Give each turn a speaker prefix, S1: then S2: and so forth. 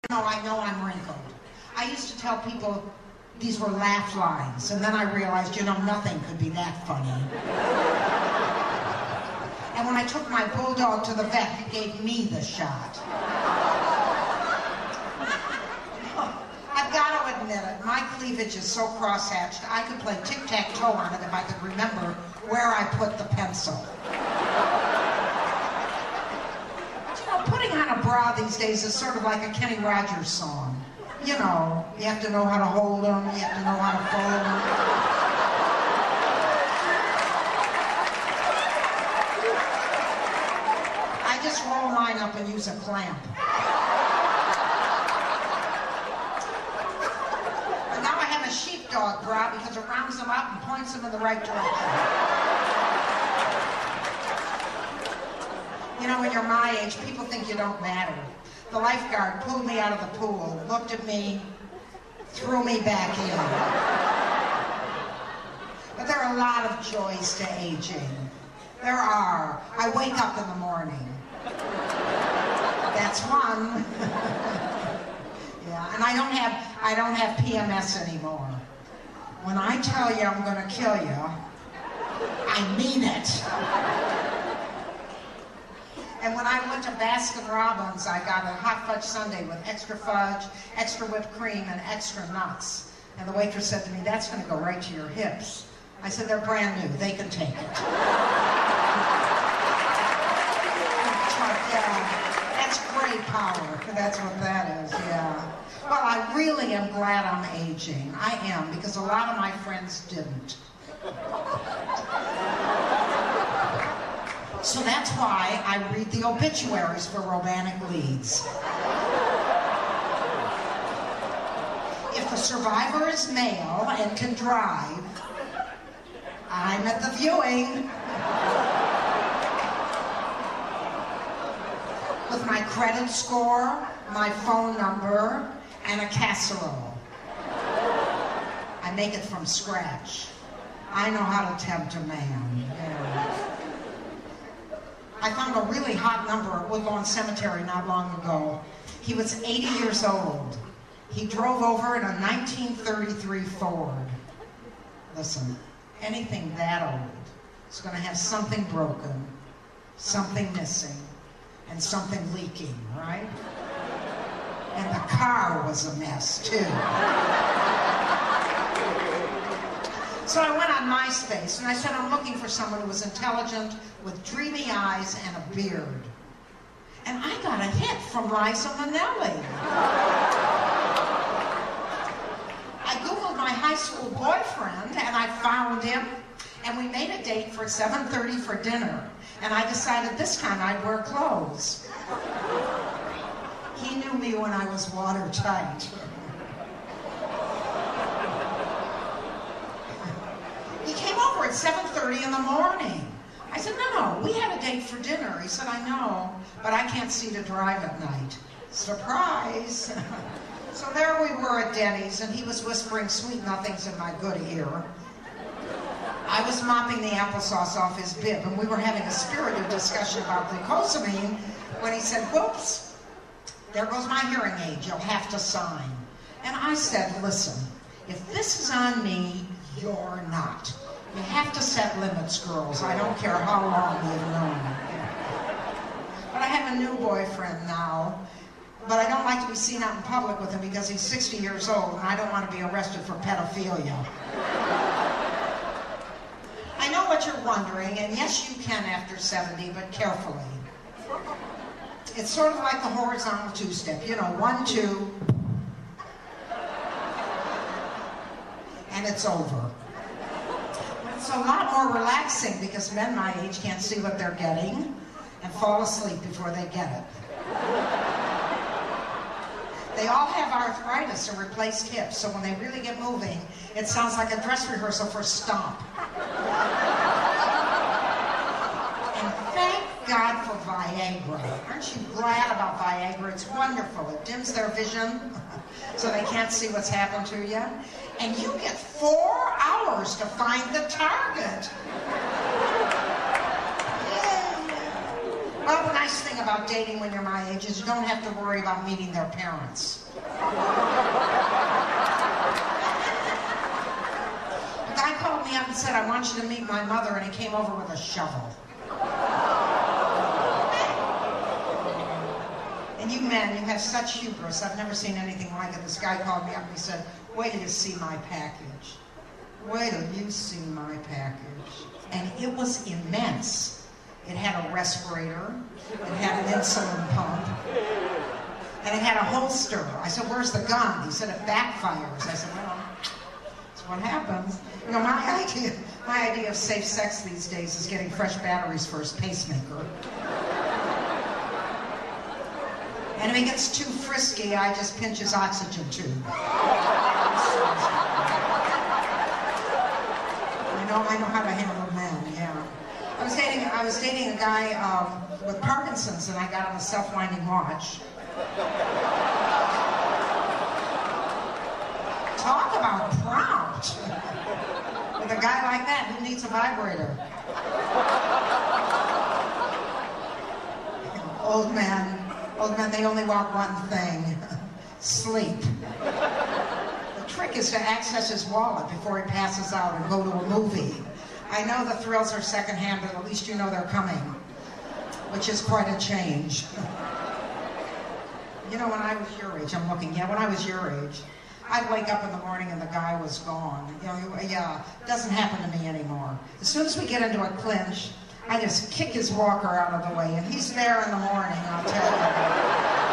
S1: I know I'm wrinkled. I used to tell people these were laugh lines, and then I realized, nothing could be that funny. And when I took my bulldog to the vet, he gave me the shot. I've got to admit it, my cleavage is so cross-hatched, I could play tic-tac-toe on it if I could remember where I put the pencil. But, putting on a bra these days is sort of like a Kenny Rogers song. You have to know how to hold them, you have to know how to fold them. I just roll mine up and use a clamp. And now I have a sheepdog bra because it rounds them up and points them in the right direction. When you're my age, people think you don't matter. The lifeguard pulled me out of the pool, looked at me, threw me back in. But there are a lot of joys to aging. There are. I wake up in the morning. That's one. Yeah, and I don't have PMS anymore. When I tell you I'm going to kill you, I mean it. And when I went to Baskin-Robbins, I got a hot fudge sundae with extra fudge, extra whipped cream, and extra nuts. And the waitress said to me, "That's going to go right to your hips." I said, "They're brand new. They can take it." Yeah, that's great power. That's what that is, yeah. Well, I really am glad I'm aging. I am, because a lot of my friends didn't. So that's why I read the obituaries for romantic leads. If the survivor is male and can drive, I'm at the viewing. With my credit score, my phone number, and a casserole. I make it from scratch. I know how to tempt a man. Yeah. I found a really hot number at Woodlawn Cemetery not long ago. He was 80 years old. He drove over in a 1933 Ford. Listen, anything that old is going to have something broken, something missing, and something leaking, right? And the car was a mess, too. So I went on MySpace, and I said, I'm looking for someone who was intelligent, with dreamy eyes and a beard. And I got a hit from Liza Minnelli. I Googled my high school boyfriend, and I found him, and we made a date for 7:30 for dinner. And I decided this time I'd wear clothes. He knew me when I was watertight. He came over at 7:30 in the morning. I said, no, we had a date for dinner. He said, I know, but I can't see to drive at night. Surprise. So there we were at Denny's, and he was whispering sweet nothings in my good ear. I was mopping the applesauce off his bib, and we were having a spirited discussion about glucosamine when he said, whoops, there goes my hearing aid, you'll have to sign. And I said, listen, if this is on me, you're not. You have to set limits, girls. I don't care how long you've known. But I have a new boyfriend now, but I don't like to be seen out in public with him because he's 60 years old, and I don't want to be arrested for pedophilia. I know what you're wondering, and yes, you can after 70, but carefully. It's sort of like the horizontal two-step, 1, 2, and it's over. It's a lot more relaxing because men my age can't see what they're getting and fall asleep before they get it. They all have arthritis and replaced hips, so when they really get moving, it sounds like a dress rehearsal for Stomp. And thank God for Viagra. Aren't you glad about Viagra? It's wonderful. It dims their vision so they can't see what's happened to you. And you get 4 hours to find the target. Yeah. Well, the nice thing about dating when you're my age is you don't have to worry about meeting their parents. A guy called me up and said, I want you to meet my mother, and he came over with a shovel. And you men, you have such hubris. I've never seen anything like it. This guy called me up and he said, wait till you see my package. Wait till you see my package. And it was immense. It had a respirator, it had an insulin pump, and it had a holster. I said, where's the gun? He said, it backfires. I said, well, that's what happens. You know, my idea of safe sex these days is getting fresh batteries for his pacemaker. And if he gets too frisky, I just pinch his oxygen tube. I know how to handle men, yeah. I was dating a guy with Parkinson's, and I got him a self-winding watch. Talk about prompt. With a guy like that, who needs a vibrator? Old men, they only want one thing: sleep. The trick is to access his wallet before he passes out and go to a movie. I know the thrills are secondhand, but at least you know they're coming, which is quite a change. You know, when I was your age, when I was your age, I'd wake up in the morning and the guy was gone. You know, yeah, it doesn't happen to me anymore. As soon as we get into a clinch, I just kick his walker out of the way, and he's there in the morning, I'll tell you.